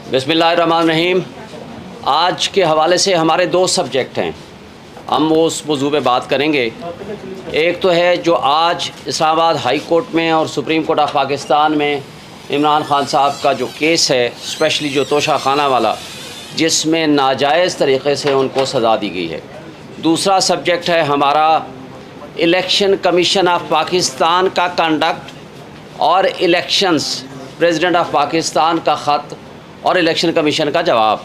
बिस्मिल्लाहिर्रहमानिर्रहीम। आज के हवाले से हमारे दो सब्जेक्ट हैं, हम वो उस मौजू पे बात करेंगे। एक तो है जो आज इस्लामाबाद हाई कोर्ट में और सुप्रीम कोर्ट ऑफ पाकिस्तान में इमरान खान साहब का जो केस है, स्पेशली जो तोशा खाना वाला, जिसमें नाजायज़ तरीक़े से उनको सज़ा दी गई है। दूसरा सब्जेक्ट है हमारा इलेक्शन कमीशन ऑफ पाकिस्तान का कंडक्ट और इलेक्शंस, प्रेसिडेंट ऑफ पाकिस्तान का ख़त और इलेक्शन कमीशन का जवाब।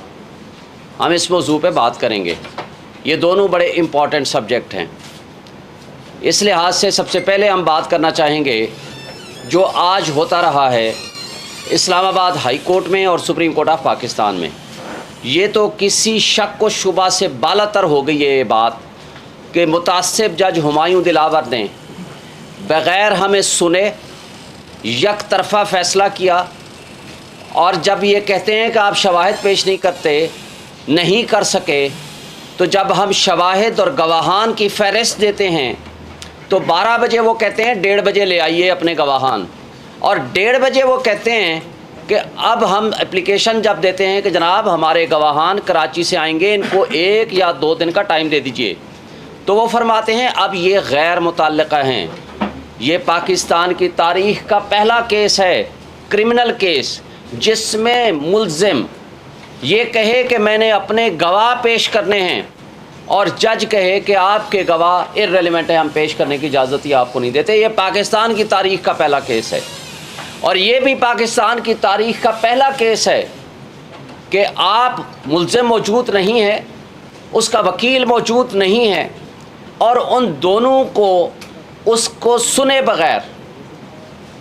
हम इस मौजू पे बात करेंगे। ये दोनों बड़े इम्पॉर्टेंट सब्जेक्ट हैं। इस लिहाज से सबसे पहले हम बात करना चाहेंगे जो आज होता रहा है इस्लामाबाद हाई कोर्ट में और सुप्रीम कोर्ट ऑफ पाकिस्तान में। ये तो किसी शक व शुबा से बालातर हो गई है ये बात कि मुतासिब जज हुमायूं दिलावर ने बग़ैर हमें सुने एक तरफ़ा फ़ैसला किया, और जब ये कहते हैं कि आप शवाहिद पेश नहीं कर सके, तो जब हम शवाहिद और गवाहान की फ़हरिस्त देते हैं तो 12 बजे वो कहते हैं 1:30 बजे ले आइए अपने गवाहान, और 1:30 बजे वो कहते हैं कि अब हम एप्लीकेशन जब देते हैं कि जनाब हमारे गवाहान कराची से आएंगे, इनको 1 या 2 दिन का टाइम दे दीजिए, तो वो फरमाते हैं अब ये गैर मुतल्लिक़ा हैं। ये पाकिस्तान की तारीख़ का पहला केस है, क्रिमिनल केस, जिसमें मुल्ज़िम ये कहे कि मैंने अपने गवाह पेश करने हैं और जज कहे कि आपके गवाह इर्रेलेवेंट है, हम पेश करने की इजाज़त ही आपको नहीं देते। ये पाकिस्तान की तारीख़ का पहला केस है, और ये भी पाकिस्तान की तारीख़ का पहला केस है कि आप मुल्ज़िम मौजूद नहीं है, उसका वकील मौजूद नहीं है, और उन दोनों को उसको सुने बग़ैर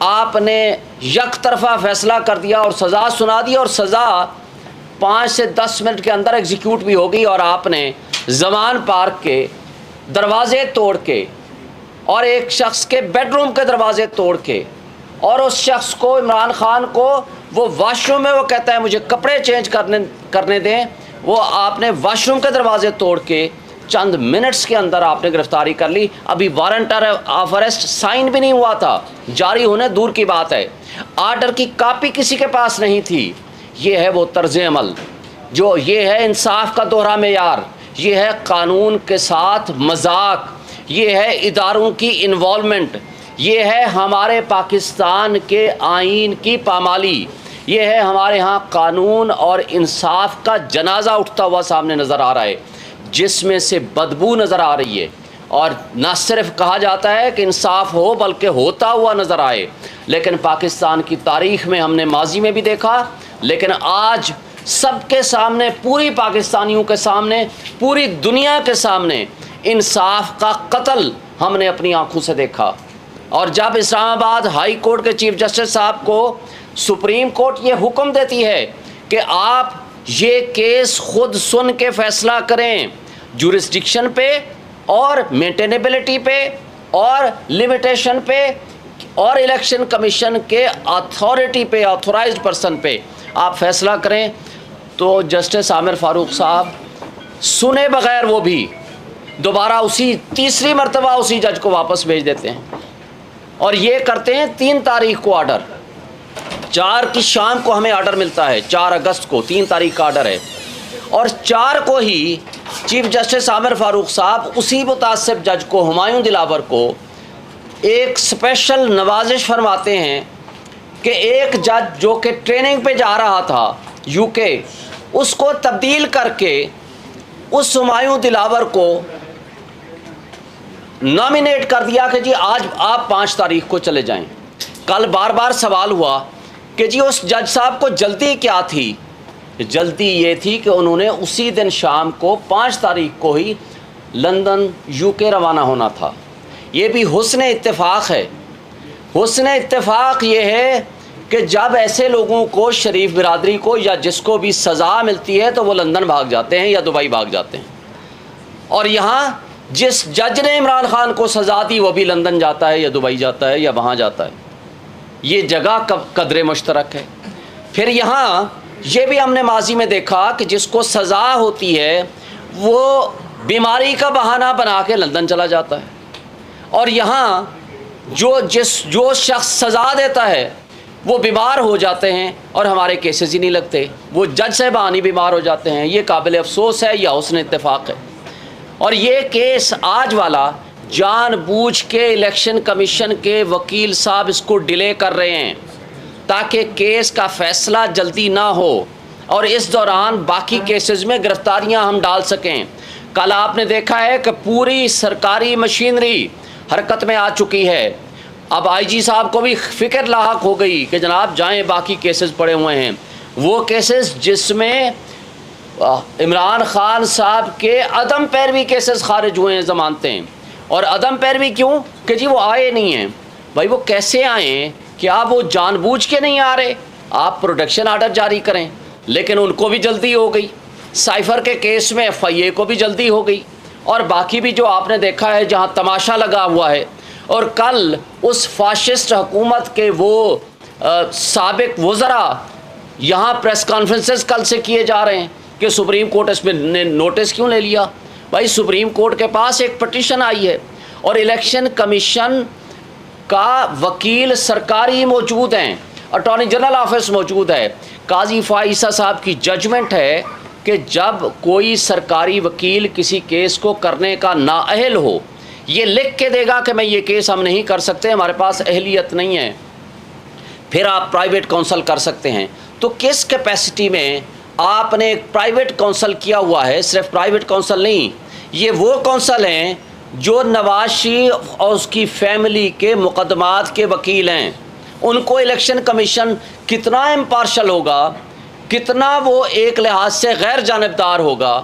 आपने एक तरफ़ा फ़ैसला कर दिया और सज़ा सुना दी, और सज़ा 5 से 10 मिनट के अंदर एग्जीक्यूट भी होगी, और आपने ज़मान पार्क के दरवाज़े तोड़ के और एक शख्स के बेडरूम के दरवाज़े तोड़ के, और उस शख्स को, इमरान खान को, वो वाशरूम में वो कहता है मुझे कपड़े चेंज करने दें, वो आपने वाशरूम के दरवाज़े तोड़ के चंद मिनट्स के अंदर आपने गिरफ्तारी कर ली। अभी वारंट ऑफ अरेस्ट साइन भी नहीं हुआ था, जारी होने दूर की बात है, आर्डर की कापी किसी के पास नहीं थी। ये है वो तर्ज अमल, जो ये है इंसाफ का दोहरा मेयार, ये है कानून के साथ मजाक, ये है इदारों की इन्वॉल्वमेंट, ये है हमारे पाकिस्तान के आइन की पामाली, ये है हमारे यहाँ कानून और इंसाफ का जनाजा उठता हुआ सामने नज़र आ रहा है, जिसमें से बदबू नज़र आ रही है। और न सिर्फ कहा जाता है कि इंसाफ हो, बल्कि होता हुआ नज़र आए। लेकिन पाकिस्तान की तारीख़ में हमने माजी में भी देखा, लेकिन आज सबके सामने, पूरी पाकिस्तानियों के सामने, पूरी दुनिया के सामने इंसाफ का कत्ल हमने अपनी आँखों से देखा। और जब इस्लामाबाद हाई कोर्ट के चीफ जस्टिस साहब को सुप्रीम कोर्ट ये हुक्म देती है कि आप ये केस खुद सुन के फ़ैसला करें, जुरिस्डिक्शन पे और मेंटेनेबिलिटी पे और लिमिटेशन पे और इलेक्शन कमीशन के अथॉरिटी पे, ऑथोराइज्ड पर्सन पे आप फ़ैसला करें, तो जस्टिस आमिर फ़ारूक साहब सुने बग़ैर वो भी दोबारा उसी तीसरी मरतबा उसी जज को वापस भेज देते हैं, और ये करते हैं 3 तारीख़ को ऑर्डर। 4 की शाम को हमें ऑर्डर मिलता है, 4 अगस्त को 3 तारीख़ का ऑर्डर है, और 4 को ही चीफ जस्टिस आमिर फ़ारूक साहब उसी मुतासिब जज को, हुमायूं दिलावर को, एक स्पेशल नवाजिश फरमाते हैं कि एक जज जो कि ट्रेनिंग पे जा रहा था यूके, उसको तब्दील करके उस हुमायूं दिलावर को नॉमिनेट कर दिया कि जी आज आप 5 तारीख़ को चले जाएं। कल बार बार सवाल हुआ कि जी उस जज साहब को जल्दी क्या थी? जल्दी ये थी कि उन्होंने उसी दिन शाम को 5 तारीख़ को ही लंदन यूके रवाना होना था। ये भी हुस्न इत्तेफाक है। हुस्न इत्तेफाक ये है कि जब ऐसे लोगों को, शरीफ बिरादरी को, या जिसको भी सज़ा मिलती है, तो वो लंदन भाग जाते हैं या दुबई भाग जाते हैं, और यहाँ जिस जज ने इमरान खान को सज़ा दी वो भी लंदन जाता है या दुबई जाता है या वहाँ जाता है। ये जगह कदर मुश्तरक है। फिर यहाँ ये भी हमने माजी में देखा कि जिसको सज़ा होती है वो बीमारी का बहाना बना के लंदन चला जाता है, और यहाँ जो शख्स सज़ा देता है वो बीमार हो जाते हैं और हमारे केसेस ही नहीं लगते, वो जज साहबान ही बीमार हो जाते हैं। ये काबिल अफसोस है या हुस्न इत्तेफाक है। और ये केस आज वाला जानबूझ के इलेक्शन कमीशन के वकील साहब इसको डिले कर रहे हैं ताकि केस का फ़ैसला जल्दी ना हो और इस दौरान बाकी केसेस में गिरफ्तारियां हम डाल सकें। कल आपने देखा है कि पूरी सरकारी मशीनरी हरकत में आ चुकी है। अब आईजी साहब को भी फ़िक्र लाहक हो गई कि जनाब जाएं, बाकी केसेस पड़े हुए हैं, वो केसेस जिसमें इमरान खान साहब के अदम पैरवी केसेस खारिज हुए हैं, ज़मानतें। और अदम पैरवी क्यों कि जी वो आए नहीं हैं। भाई वो कैसे आए? क्या वो जानबूझ के नहीं आ रहे? आप प्रोटेक्शन आर्डर जारी करें, लेकिन उनको भी जल्दी हो गई। साइफ़र के केस में FIA को भी जल्दी हो गई। और बाकी भी जो आपने देखा है जहाँ तमाशा लगा हुआ है। और कल उस फाशिस्ट हुकूमत के वो साबिक वज़रा यहाँ प्रेस कॉन्फ्रेंसेस कल से किए जा रहे हैं कि सुप्रीम कोर्ट इसमें ने नोटिस क्यों ले लिया। भाई सुप्रीम कोर्ट के पास एक पटिशन आई है और इलेक्शन कमीशन का वकील सरकारी मौजूद हैं, अटॉर्नी जनरल ऑफिस मौजूद है। काजी फ़ाइसा साहब की जजमेंट है कि जब कोई सरकारी वकील किसी केस को करने का नाअहल हो, ये लिख के देगा कि मैं ये केस हम नहीं कर सकते, हमारे पास अहलियत नहीं है, फिर आप प्राइवेट काउंसल कर सकते हैं। तो किस कैपेसिटी में आपने एक प्राइवेट काउंसल किया हुआ है? सिर्फ प्राइवेट काउंसल नहीं, ये वो काउंसल हैं जो नवाज शरीफ और उसकी फैमिली के मुकदमात के वकील हैं। उनको इलेक्शन कमीशन कितना इम्पार्शल होगा, कितना वो एक लिहाज से गैर जानिबदार होगा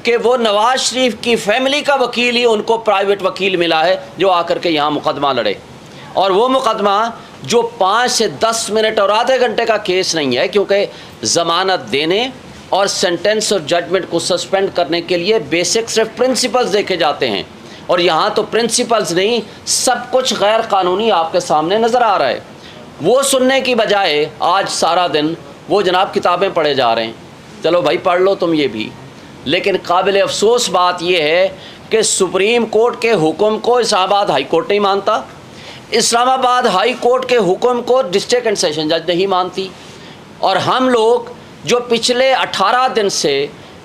कि वो नवाज शरीफ की फैमिली का वकील ही उनको प्राइवेट वकील मिला है जो आकर के यहाँ मुकदमा लड़े। और वो मुकदमा जो 5 से 10 मिनट और आधे घंटे का केस नहीं है, क्योंकि ज़मानत देने और सेंटेंस और जजमेंट को सस्पेंड करने के लिए बेसिक सिर्फ प्रिंसिपल्स देखे जाते हैं। और यहाँ तो प्रिंसिपल्स नहीं, सब कुछ गैर कानूनी आपके सामने नज़र आ रहा है। वो सुनने की बजाय आज सारा दिन वो जनाब किताबें पढ़े जा रहे हैं। चलो भाई पढ़ लो तुम ये भी, लेकिन काबिल अफसोस बात यह है कि सुप्रीम कोर्ट के हुक्म को इस्लामाबाद हाई कोर्ट नहीं मानता, इस्लामाबाद हाई कोर्ट के हुक्म को डिस्ट्रिक्ट एंड सेशन जज नहीं मानती। और हम लोग जो पिछले 18 दिन से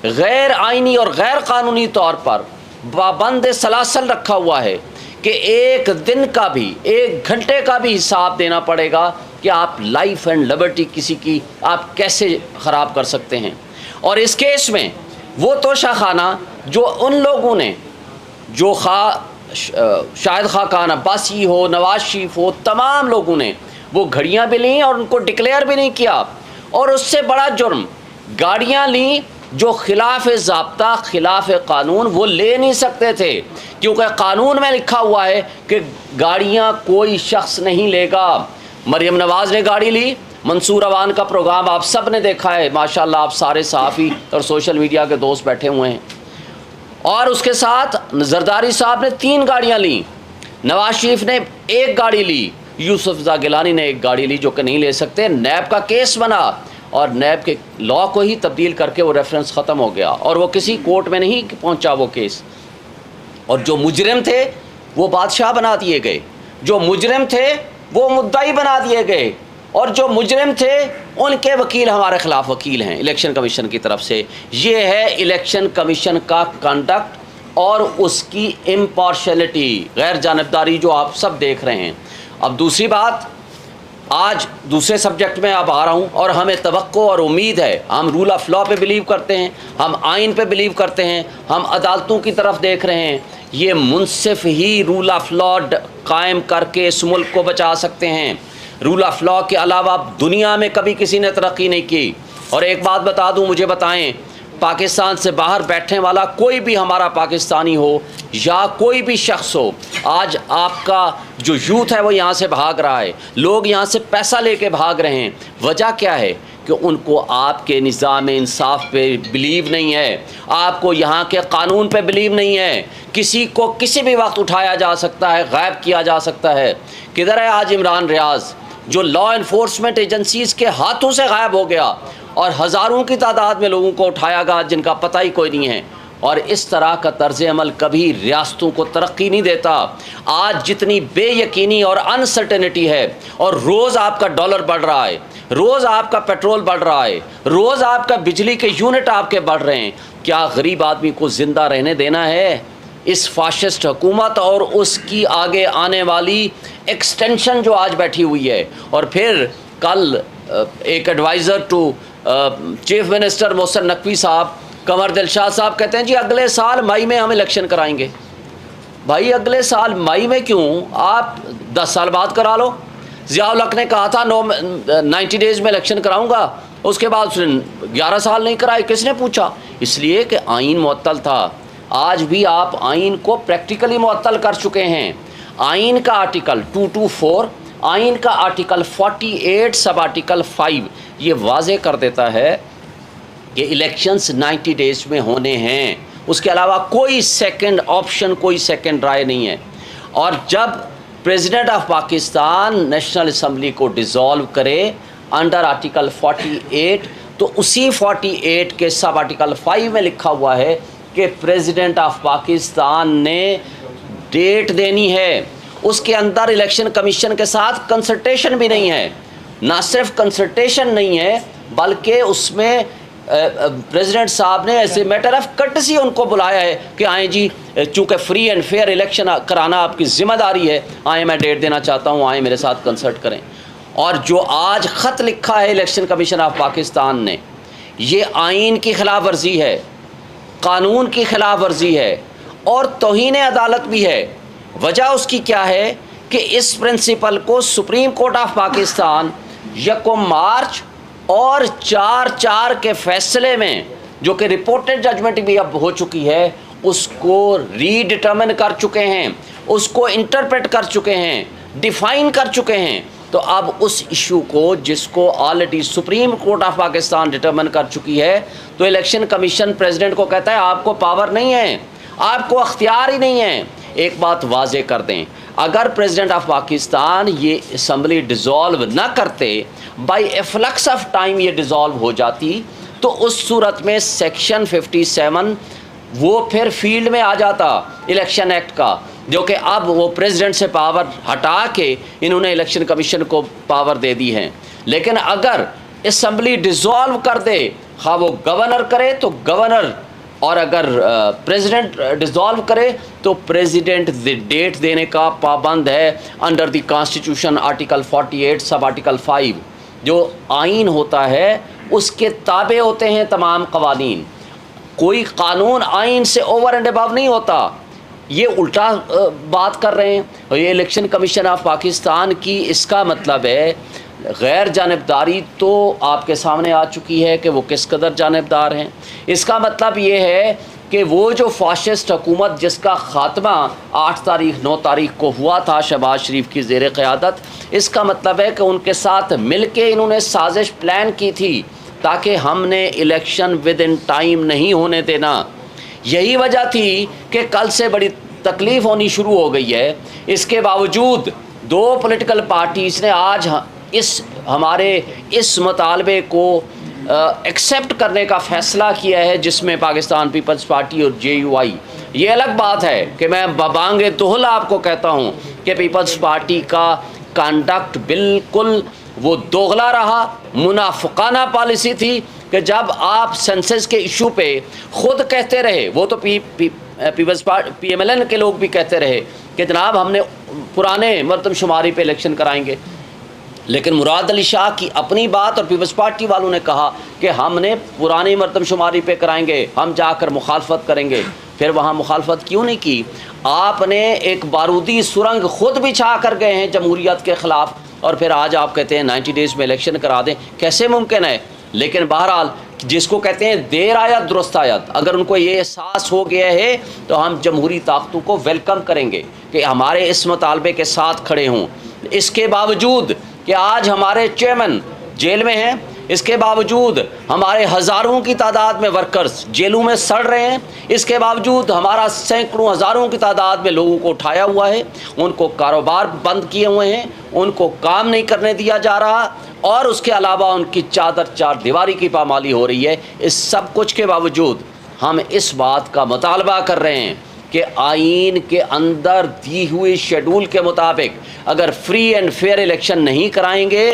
गैर आइनी और गैर कानूनी तौर पर पाबंद सलासल रखा हुआ है कि एक दिन का भी, एक घंटे का भी हिसाब देना पड़ेगा कि आप लाइफ एंड लिबर्टी किसी की आप कैसे ख़राब कर सकते हैं। और इस केस में वो तोशाखाना जो उन लोगों ने, जो शाहिद खान अब्बासी हो, नवाज शरीफ हो, तमाम लोगों ने वो घड़ियाँ भी लीं और उनको डिक्लेयर भी नहीं किया। और उससे बड़ा जुर्म गाड़ियाँ लीं जो खिलाफ ज़ाब्ता, खिलाफ कानून वो ले नहीं सकते थे, क्योंकि कानून में लिखा हुआ है कि गाड़ियाँ कोई शख्स नहीं लेगा। मरियम नवाज़ ने गाड़ी ली, मंसूर अवान का प्रोग्राम आप सब ने देखा है, माशाल्लाह आप सारे सहाफ़ी और सोशल मीडिया के दोस्त बैठे हुए हैं। और उसके साथ जरदारी साहब ने 3 गाड़ियाँ ली, नवाज शरीफ ने 1 गाड़ी ली, यूसुफ रज़ा गिलानी ने 1 गाड़ी ली, जो कि नहीं ले सकते। नैब का केस बना और नैब के लॉ को ही तब्दील करके वो रेफरेंस ख़त्म हो गया और वो किसी कोर्ट में नहीं पहुंचा वो केस। और जो मुजरिम थे वो बादशाह बना दिए गए, जो मुजरिम थे वो मुद्दाई बना दिए गए, और जो मुजरिम थे उनके वकील हमारे ख़िलाफ़ वकील हैं इलेक्शन कमीशन की तरफ से। ये है इलेक्शन कमीशन का कंडक्ट और उसकी इम्पार्शलिटी, गैर जानिबदारी जो आप सब देख रहे हैं। अब दूसरी बात, आज दूसरे सब्जेक्ट में अब आ रहा हूँ, और हमें तवक्को और उम्मीद है, हम रूल ऑफ लॉ पे बिलीव करते हैं, हम आइन पे बिलीव करते हैं, हम अदालतों की तरफ देख रहे हैं। ये मुनसिफ ही रूल ऑफ लॉ कायम करके इस मुल्क को बचा सकते हैं। रूल ऑफ लॉ के अलावा दुनिया में कभी किसी ने तरक्की नहीं की। और एक बात बता दूँ, मुझे बताएं, पाकिस्तान से बाहर बैठने वाला कोई भी हमारा पाकिस्तानी हो या कोई भी शख्स हो, आज आपका जो यूथ है वो यहाँ से भाग रहा है, लोग यहाँ से पैसा लेके भाग रहे हैं। वजह क्या है कि उनको आपके निज़ाम इंसाफ पे बिलीव नहीं है, आपको यहाँ के कानून पे बिलीव नहीं है। किसी को किसी भी वक्त उठाया जा सकता है, गायब किया जा सकता है। किधर है आज इमरान रियाज, जो लॉ इन्फोर्समेंट एजेंसीज़ के हाथों से गायब हो गया, और हज़ारों की तादाद में लोगों को उठाया गया जिनका पता ही कोई नहीं है। और इस तरह का तर्ज अमल कभी रियासतों को तरक्की नहीं देता। आज जितनी बेयकीनी और अनसर्टेनिटी है, और रोज़ आपका डॉलर बढ़ रहा है, रोज़ आपका पेट्रोल बढ़ रहा है, रोज़ आपका बिजली के यूनिट आपके बढ़ रहे हैं, क्या गरीब आदमी को ज़िंदा रहने देना है? इस फाशिस्ट हुकूमत और उसकी आगे आने वाली एक्सटेंशन जो आज बैठी हुई है। और फिर कल एक advisor to chief minister Mohsin Naqvi साहब, कंवर दिलशाद साहब कहते हैं जी अगले साल मई में हम इलेक्शन कराएंगे। भाई अगले साल मई में क्यों, आप 10 साल बाद करा लो। ज़ियाउल हक ने कहा था 90 डेज़ में इलेक्शन कराऊंगा, उसके बाद उसने 11 साल नहीं कराए। किसने पूछा? इसलिए कि आइन मुअत्तल था। आज भी आप आइन को प्रैक्टिकली मुअत्तल कर चुके हैं। आइन का आर्टिकल 224, आइन का आर्टिकल 48 सब आर्टिकल 5 ये वाज़े कर देता है कि इलेक्शंस 90 डेज़ में होने हैं। उसके अलावा कोई सेकंड ऑप्शन, कोई सेकंड राय नहीं है। और जब president of Pakistan national assembly को डिज़ोल्व करे अंडर आर्टिकल 48, तो उसी 48 के सब आर्टिकल 5 में लिखा हुआ है कि प्रेसिडेंट ऑफ पाकिस्तान ने डेट देनी है। उसके अंदर इलेक्शन कमीशन के साथ कंसल्टेशन भी नहीं है। ना सिर्फ कंसल्टेशन नहीं है, बल्कि उसमें प्रेसिडेंट साहब ने ऐसे मैटर ऑफ कर्टसी उनको बुलाया है कि आए जी, चूँकि फ्री एंड फेयर इलेक्शन कराना आपकी ज़िम्मेदारी है, आए मैं डेट देना चाहता हूँ, आए मेरे साथ कंसल्ट करें। और जो आज ख़त लिखा है इलेक्शन कमीशन ऑफ पाकिस्तान ने, ये आइन की खिलाफ वर्जी है, कानून की खिलाफ वर्जी है और तौहीन अदालत भी है। वजह उसकी क्या है कि इस प्रिंसिपल को सुप्रीम कोर्ट ऑफ पाकिस्तान 1 मार्च और 4/4 के फैसले में, जो कि रिपोर्टेड जजमेंट भी अब हो चुकी है, उसको रीडिटर्मिन कर चुके हैं, उसको इंटरप्रेट कर चुके हैं, डिफ़ाइन कर चुके हैं। तो अब उस इशू को, जिसको already supreme court of Pakistan determine कर चुकी है, तो इलेक्शन कमीशन प्रेसिडेंट को कहता है आपको पावर नहीं है, आपको अख्तियार ही नहीं है। एक बात वाजे कर दें, अगर प्रेसिडेंट ऑफ पाकिस्तान ये असम्बली डिज़ोल्व ना करते, बाई एफ्लक्स ऑफ टाइम ये डिज़ोल्व हो जाती, तो उस सूरत में सेक्शन 57 वो फिर फील्ड में आ जाता इलेक्शन एक्ट का, जो कि अब वो प्रेसिडेंट से पावर हटा के इन्होंने इलेक्शन कमीशन को पावर दे दी है। लेकिन अगर असम्बली डिज़ोल्व कर दे, हाँ वो गवर्नर करे तो गवर्नर, और अगर प्रेसिडेंट डिज़ोल्व करे तो प्रेसिडेंट डेट देने का पाबंद है under the constitution article 48 sub article 5। जो आइन होता है उसके ताबे होते हैं तमाम कवानीन। कोई कानून आइन से ओवर एंड अबव नहीं होता। ये उल्टा बात कर रहे हैं ये इलेक्शन कमीशन ऑफ पाकिस्तान की। इसका मतलब है गैर जानिबदारी तो आपके सामने आ चुकी है कि वो किस कदर जानिबदार हैं। इसका मतलब ये है कि वो जो फाशिस्ट हुकूमत जिसका ख़ात्मा 8 तारीख 9 तारीख को हुआ था शहबाज शरीफ की ज़ेर क़यादत, इसका मतलब है कि उनके साथ मिल के इन्होंने साजिश प्लान की थी ताकि हमने इलेक्शन विद इन टाइम नहीं होने देना। यही वजह थी कि कल से बड़ी तकलीफ़ होनी शुरू हो गई है। इसके बावजूद 2 पॉलिटिकल पार्टीज़ ने आज हमारे इस मुतालबे को एक्सेप्ट करने का फ़ैसला किया है, जिसमें पाकिस्तान पीपल्स पार्टी और JUI। ये अलग बात है कि मैं बबांगे तोहला आपको कहता हूँ कि पीपल्स पार्टी का कंडक्ट बिल्कुल वो दोगला रहा, मुनाफिकाना पॉलिसी थी कि जब आप सेंसस के इशू पे ख़ुद कहते रहे, वो तो पीपल्स पार्टी PMLN के लोग भी कहते रहे कि जनाब हमने पुराने मरदमशुमारी पे इलेक्शन कराएंगे, लेकिन मुराद अली शाह की अपनी बात और पीपल्स पार्टी वालों ने कहा कि हमने पुरानी मरदमशुमारी पे कराएंगे, हम जाकर मुखालफत करेंगे। फिर वहाँ मुखालफत क्यों नहीं की? आपने एक बारूदी सुरंग ख़ुद बिछा कर गए हैं जमहूरियत के ख़िलाफ़, और फिर आज आप कहते हैं 90 डेज़ में इलेक्शन करा दें। कैसे मुमकिन है? लेकिन बहरहाल जिसको कहते हैं देर आयत दुरुस्त आयत, अगर उनको ये एहसास हो गया है तो हम जमहूरी ताकतों को वेलकम करेंगे कि हमारे इस मुतालबे के साथ खड़े हों। इसके बावजूद कि आज हमारे चेयरमैन जेल में हैं, इसके बावजूद हमारे हज़ारों की तादाद में वर्कर्स जेलों में सड़ रहे हैं, इसके बावजूद हमारा सैकड़ों हज़ारों की तादाद में लोगों को उठाया हुआ है, उनको कारोबार बंद किए हुए हैं, उनको काम नहीं करने दिया जा रहा, और उसके अलावा उनकी चार दीवारी की पामाली हो रही है। इस सब कुछ के बावजूद हम इस बात का मुतालबा कर रहे हैं कि आइन के अंदर दी हुई शेड्यूल के मुताबिक अगर फ्री एंड फेयर इलेक्शन नहीं कराएंगे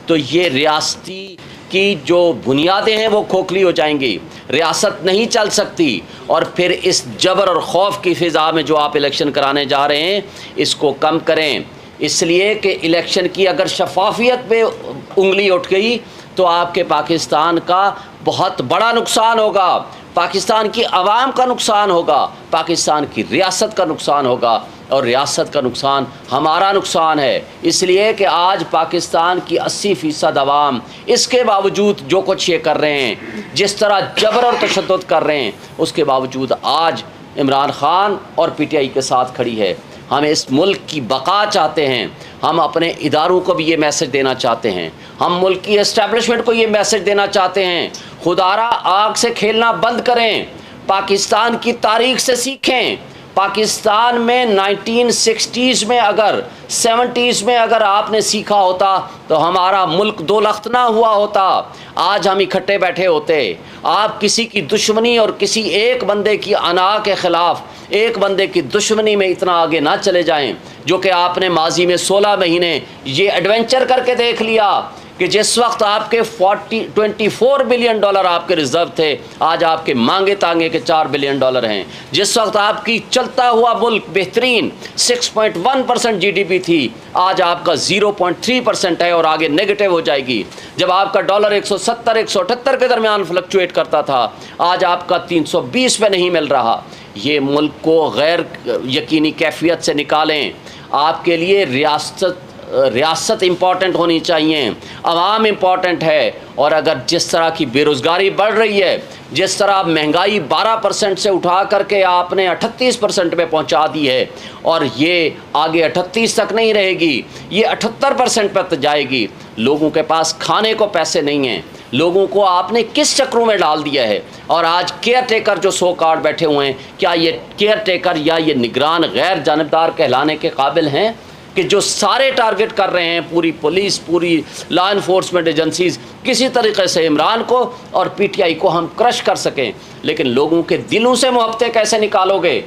तो ये रियासती की जो बुनियादें हैं वो खोखली हो जाएंगी, रियासत नहीं चल सकती। और फिर इस जबर और खौफ की फ़िज़ा में जो आप इलेक्शन कराने जा रहे हैं इसको कम करें, इसलिए कि इलेक्शन की अगर शफाफियत पे उंगली उठ गई तो आपके पाकिस्तान का बहुत बड़ा नुकसान होगा, पाकिस्तान की आवाम का नुकसान होगा, पाकिस्तान की रियासत का नुकसान होगा और रियासत का नुकसान हमारा नुकसान है। इसलिए कि आज पाकिस्तान की 80% आवाम इसके बावजूद जो कुछ ये कर रहे हैं, जिस तरह जबर और तशद्दुद कर रहे हैं, उसके बावजूद आज इमरान ख़ान और PTI के साथ खड़ी है। हम इस मुल्क की बका चाहते हैं, हम अपने इदारों को भी ये मैसेज देना चाहते हैं, हम मुल्क की एस्टैब्लिशमेंट को ये मैसेज देना चाहते हैं, खुदारा आग से खेलना बंद करें, पाकिस्तान की तारीख से सीखें। पाकिस्तान में 1960s में अगर 70s में अगर आपने सीखा होता तो हमारा मुल्क दो लख्त ना हुआ होता, आज हम इकट्ठे बैठे होते। आप किसी की दुश्मनी और किसी एक बंदे की अना के ख़िलाफ़ एक बंदे की दुश्मनी में इतना आगे ना चले जाएं जो कि आपने माजी में 16 महीने ये एडवेंचर करके देख लिया कि जिस वक्त आपके 24 बिलियन डॉलर आपके रिजर्व थे, आज आपके मांगे तांगे के 4 बिलियन डॉलर हैं। जिस वक्त आपकी चलता हुआ मुल्क बेहतरीन 6.1% GDP थी, आज आपका 0.3% है और आगे नेगेटिव हो जाएगी। जब आपका डॉलर 170-178 के दरमियान फ्लक्चुएट करता था, आज आपका 320 पे नहीं मिल रहा। ये मुल्क को गैर यकीनी कैफियत से निकालें। आपके लिए रियासत इम्पॉर्टेंट होनी चाहिए, अवाम इम्पॉर्टेंट है। और अगर जिस तरह की बेरोज़गारी बढ़ रही है, जिस तरह महंगाई 12% से उठा करके आपने 38% में पहुंचा दी है और ये आगे 38 तक नहीं रहेगी, ये 78% पर जाएगी। लोगों के पास खाने को पैसे नहीं हैं, लोगों को आपने किस चक्रों में डाल दिया है। और आज केयर टेकर जो 100 कार्ड बैठे हुए हैं, क्या ये केयर टेकर या ये निगरान गैर जानिबदार कहलाने के काबिल हैं कि जो सारे टारगेट कर रहे हैं, पूरी पुलिस, पूरी लॉ इन्फोर्समेंट एजेंसीज़, किसी तरीके से इमरान को और PTI को हम क्रश कर सकें। लेकिन लोगों के दिलों से मोहब्बतें कैसे निकालोगे?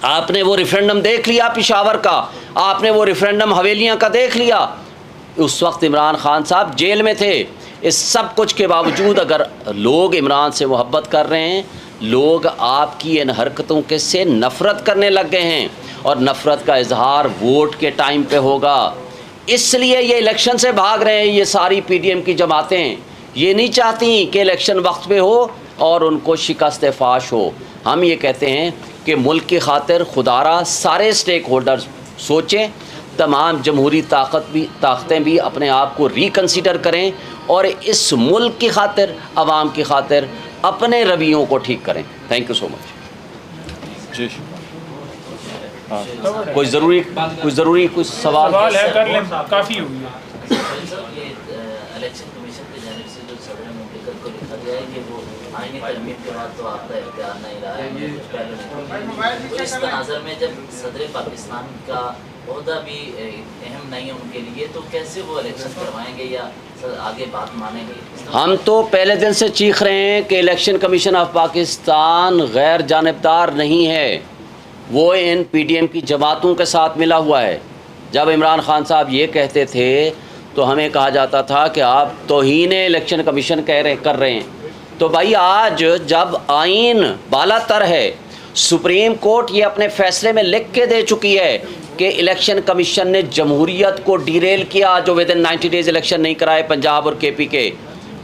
आपने वो रेफरेंडम देख लिया पिशावर का, आपने वो रेफरेंडम हवेलियाँ का देख लिया। उस वक्त इमरान ख़ान साहब जेल में थे। इस सब कुछ के बावजूद अगर लोग इमरान से मोहब्बत कर रहे हैं, लोग आपकी इन हरकतों के से नफ़रत करने लग गए हैं और नफ़रत का इजहार वोट के टाइम पे होगा। इसलिए ये इलेक्शन से भाग रहे हैं। ये सारी PDM की जमातें ये नहीं चाहती कि इलेक्शन वक्त पे हो और उनको शिकस्त फाश हो। हम ये कहते हैं कि मुल्क की खातिर खुदारा सारे स्टेक होल्डर्स सोचें, तमाम जमहूरी ताकतें भी अपने आप को रिकन्सिडर करें और इस मुल्क की खातिर, आवाम की खातिर अपने रवैयों को ठीक करें। Thank you so much. जी कोई ज़रूरी कुछ सवाल है कर लें, काफ़ी हुई है। इलेक्शन कमीशन की जानिब से जो सदर मुमलिकत को लिखा गया है कि वो आईनी तरमीम के बाद तो आपका इख्तियार नहीं रहा है, तो इस तनाज़र में जब सदर पाकिस्तान का ओहदा भी अहम नहीं है उनके लिए, तो कैसे वो इलेक्शन करवाएंगे या आगे बात मानेंगे? हम तो पहले दिन से चीख रहे हैं कि इलेक्शन कमीशन ऑफ पाकिस्तान गैर जानिबदार नहीं है, वो इन PDM की जमातों के साथ मिला हुआ है। जब इमरान ख़ान साहब ये कहते थे तो हमें कहा जाता था कि आप तौहीन इलेक्शन कमीशन कर रहे हैं। तो भाई आज जब आइन बालातर है, सुप्रीम कोर्ट ये अपने फ़ैसले में लिख के दे चुकी है कि इलेक्शन कमीशन ने जमहूरियत को डिरेल किया, जो विदिन 90 डेज़ इलेक्शन नहीं कराए पंजाब और KP के,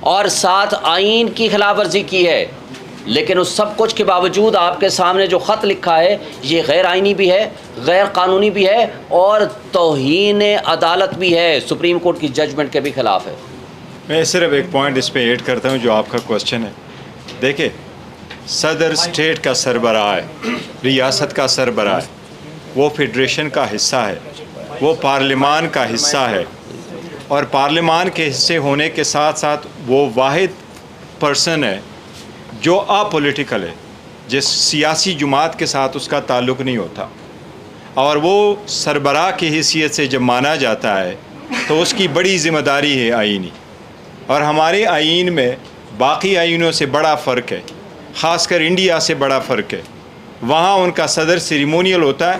और साथ आइन की खिलाफ वर्जी की है। लेकिन उस सब कुछ के बावजूद आपके सामने जो ख़त लिखा है ये गैर आइनी भी है, गैर कानूनी भी है और तौहीन अदालत भी है, सुप्रीम कोर्ट की जजमेंट के भी ख़िलाफ़ है। मैं सिर्फ एक पॉइंट इस पे ऐड करता हूँ जो आपका क्वेश्चन है। देखिए, सदर स्टेट का सरबराह है, रियासत का सरबराह है, वो फेडरेशन का हिस्सा है, वो पार्लिमान का हिस्सा है और पार्लिमान के हिस्से होने के साथ साथ वो वाहिद पर्सन है जो अपॉलिटिकल है, जिस सियासी जुमात के साथ उसका ताल्लुक़ नहीं होता, और वो सरबराह की हैसियत से जब माना जाता है तो उसकी बड़ी ज़िम्मेदारी है आइनी। और हमारे आइन में बाकी आइनों से बड़ा फ़र्क है ख़ासकर इंडिया से बड़ा फ़र्क है। वहाँ उनका सदर सेरेमोनियल होता है,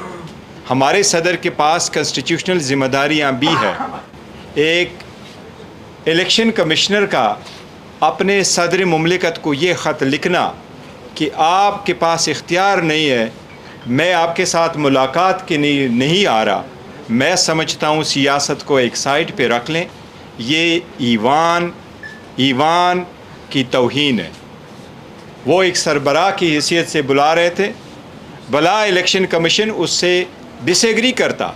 हमारे सदर के पास कॉन्स्टिट्यूशनल ज़िम्मेदारियाँ भी है। एक इलेक्शन कमिश्नर का अपने सदर मुमलिकत को ये ख़त लिखना कि आपके पास इख्तियार नहीं है, मैं आपके साथ मुलाकात के लिए नहीं आ रहा, मैं समझता हूँ सियासत को एक साइड पे रख लें, ये ईवान की तौहीन है। वो एक सरबराह की हैसियत से बुला रहे थे, भला इलेक्शन कमीशन उससे डिसएग्री करता,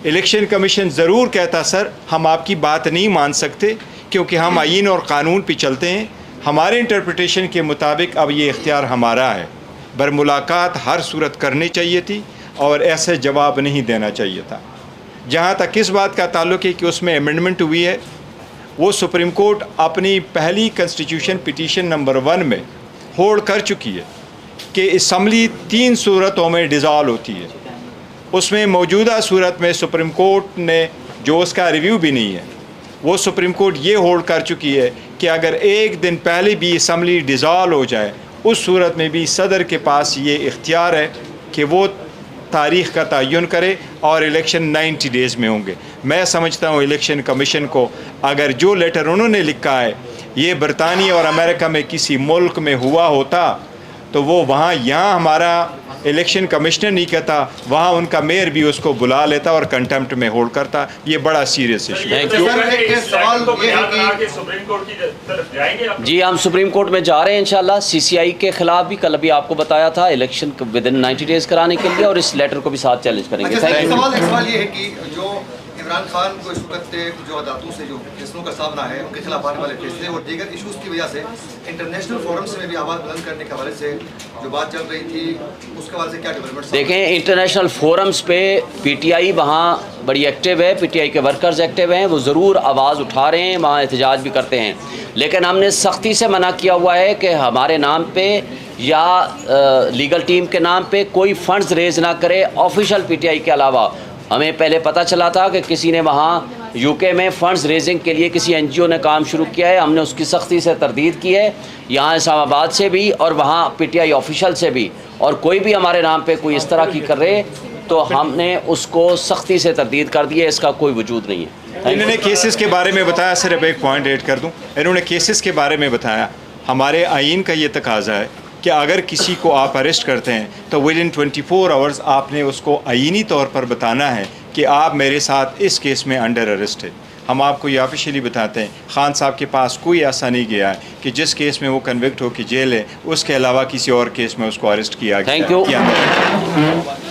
इलेक्शन कमीशन ज़रूर कहता सर हम आपकी बात नहीं मान सकते क्योंकि हम आईन और क़ानून पे चलते हैं, हमारे इंटरप्रिटेशन के मुताबिक अब ये इख्तियार हमारा है। पर मुलाकात हर सूरत करनी चाहिए थी और ऐसे जवाब नहीं देना चाहिए था। जहाँ तक इस बात का ताल्लुक़ है कि उसमें अमेंडमेंट हुई है, वो सुप्रीम कोर्ट अपनी पहली कॉन्स्टिट्यूशन पिटीशन नंबर 1 में होल्ड कर चुकी है कि असम्बली 3 सूरतों में डिज़ॉल्व होती है। उसमें मौजूदा सूरत में सुप्रीम कोर्ट ने जो उसका रिव्यू भी नहीं है, वो सुप्रीम कोर्ट ये होल्ड कर चुकी है कि अगर एक दिन पहले भी असम्बली डिज़ॉल्व हो जाए, उस सूरत में भी सदर के पास ये इख्तियार है कि वो तारीख़ का तयन करे और इलेक्शन 90 डेज़ में होंगे। मैं समझता हूँ इलेक्शन कमीशन को अगर जो लेटर उन्होंने लिखा है ये बरतानिया और अमेरिका में किसी मुल्क में हुआ होता तो वो वहाँ यहाँ हमारा इलेक्शन कमिश्नर नहीं कहता, वहाँ उनका मेयर भी उसको बुला लेता और कंटेम्प्ट में होल्ड करता। ये बड़ा सीरियस इशू है। जी हम सुप्रीम कोर्ट में जा रहे हैं इंशाल्लाह। CCI के खिलाफ भी कल अभी आपको बताया था इलेक्शन विदिन 90 डेज़ कराने के लिए, और इस लेटर को भी साथ चैलेंज करेंगे। Thank you. सवाल ये है कि जो इमरान खान को इस वक्त जो अदालतों से जो फैसलों का सामना है, उनके खिलाफ आने वाले फैसले और दीगर इशूज़ की वजह से इंटरनेशनल फोरम्स में भी आवाज़ बुलंद करने के हवाले से जो बात चल रही थी, उसके हवाले से क्या डेवलपमेंट? देखें इंटरनेशनल फोरम्स पे PTI वहाँ बड़ी एक्टिव है, PTI के वर्कर्स एक्टिव हैं, वो ज़रूर आवाज़ उठा रहे हैं, वहाँ एहतजाज भी करते हैं, लेकिन हमने सख्ती से मना किया हुआ है कि हमारे नाम पे या लीगल टीम के नाम पे कोई फ़ंड्स रेज़ ना करे ऑफिशियल PTI के अलावा। हमें पहले पता चला था कि किसी ने वहाँ UK में फ़ंड्स रेजिंग के लिए किसी NGO ने काम शुरू किया है, हमने उसकी सख्ती से तरदीद की है, यहाँ इस्लामाबाद से भी और वहाँ PTI ऑफिशियल से भी, और कोई भी हमारे नाम पे कोई इस तरह की करे तो हमने उसको सख्ती से तरदीद कर दी है, इसका कोई वजूद नहीं है। इन्होंने केसेस के बारे में बताया, सिर्फ एक पॉइंट ऐड कर दूँ, इन्होंने केसेस के बारे में बताया। हमारे आइन का ये तकाजा है कि अगर किसी को आप अरेस्ट करते हैं तो विदिन 24 आवर्स आपने उसको आईनी तौर पर बताना है कि आप मेरे साथ इस केस में अंडर अरेस्ट है। हम आपको ये ऑफिशियली बताते हैं, खान साहब के पास कोई ऐसा नहीं गया है कि जिस केस में वो कन्विक्ट हो कि जेल है, उसके अलावा किसी और केस में उसको अरेस्ट किया गया। Thank you.